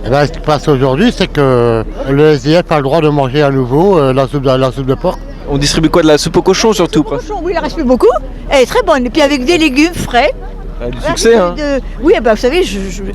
Eh ben, ce qui passe aujourd'hui, c'est que le SDF a le droit de manger à nouveau la soupe de porc. On distribue quoi, de la soupe au cochon surtout? Cochon, oui, il en reste plus beaucoup. Elle est très bonne. Et puis avec des légumes frais. Du succès, hein. Oui, bah, vous savez,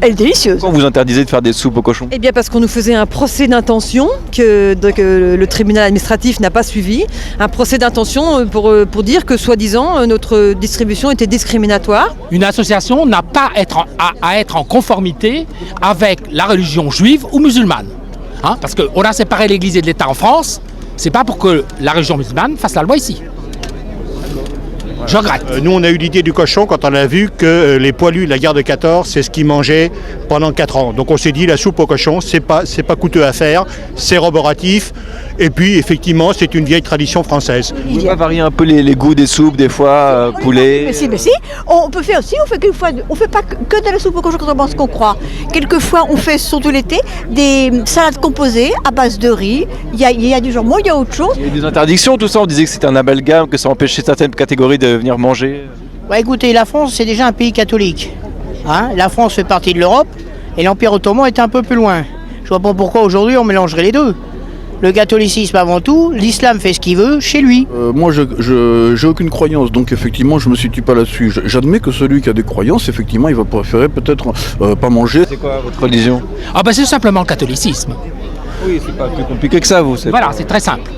elle est délicieuse. Pourquoi vous interdisez de faire des soupes au cochon? Eh bien parce qu'on nous faisait un procès d'intention que le tribunal administratif n'a pas suivi. Un procès d'intention pour dire que soi-disant notre distribution était discriminatoire. Une association n'a pas à être en conformité avec la religion juive ou musulmane. Hein, parce qu'on a séparé l'Église et de l'État en France, c'est pas pour que la religion musulmane fasse la loi ici. Je regrette. Nous, on a eu l'idée du cochon quand on a vu que les poilus de la guerre de 14, c'est ce qu'ils mangeaient pendant 4 ans. Donc on s'est dit, la soupe au cochon, c'est pas coûteux à faire, c'est roboratif. Et puis, effectivement, c'est une vieille tradition française. Vous pouvez pas varier un peu les goûts des soupes, des fois, poulet? Mais si, on peut faire aussi, on fait pas que de la soupe au cochon, contrairement à ce qu'on croit. Quelquefois, on fait, surtout l'été, des salades composées à base de riz. Il y a du jambon, il y a autre chose. Il y a eu des interdictions, tout ça, on disait que c'était un amalgame, que ça empêchait certaines catégories de venir manger. Bah écoutez, la France, c'est déjà un pays catholique. Hein, la France fait partie de l'Europe et l'Empire ottoman est un peu plus loin. Je vois pas pourquoi aujourd'hui on mélangerait les deux. Le catholicisme avant tout, l'islam fait ce qu'il veut chez lui. Moi, je j'ai aucune croyance, donc effectivement, je me situe pas là-dessus. J'admets que celui qui a des croyances, effectivement, il va préférer peut-être pas manger. C'est quoi votre religion? Ah ben c'est simplement le catholicisme. Oui, c'est pas plus compliqué que ça, vous. Voilà, c'est très simple.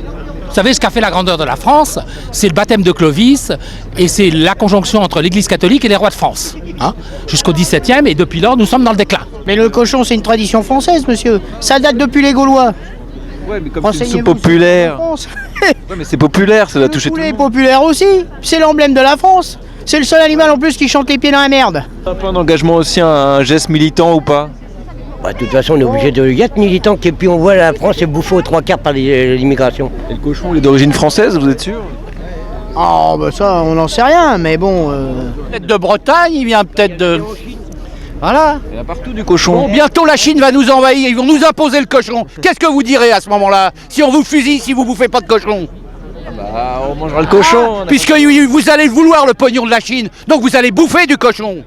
Vous savez ce qu'a fait la grandeur de la France? C'est le baptême de Clovis et c'est la conjonction entre l'Église catholique et les rois de France. Hein, jusqu'au XVIIe, et depuis lors, nous sommes dans le déclin. Mais le cochon, c'est une tradition française, monsieur. Ça date depuis les Gaulois. Ouais, mais comme c'est une soupe populaire. Ouais, mais c'est populaire, ça doit toucher tout le Le poulet monde. est populaire aussi. C'est l'emblème de la France. C'est le seul animal en plus qui chante les pieds dans la merde. Un peu un engagement aussi, un geste militant ou pas? Bah, de toute façon, on est obligé de y être militant, et puis on voit la France est bouffée aux 3/4 par l'immigration. Et le cochon, il est d'origine française, vous êtes sûr? Oh, bah ça, on n'en sait rien, mais bon. Peut-être de Bretagne, il vient peut-être de... Voilà. Il y en a partout du cochon. Bon, bientôt la Chine va nous envahir, ils vont nous imposer le cochon. Qu'est-ce que vous direz à ce moment-là? Si on vous fusille, si vous bouffez pas de cochon? Bah, on mangera le cochon. Puisque vous allez vouloir le pognon de la Chine, donc vous allez bouffer du cochon.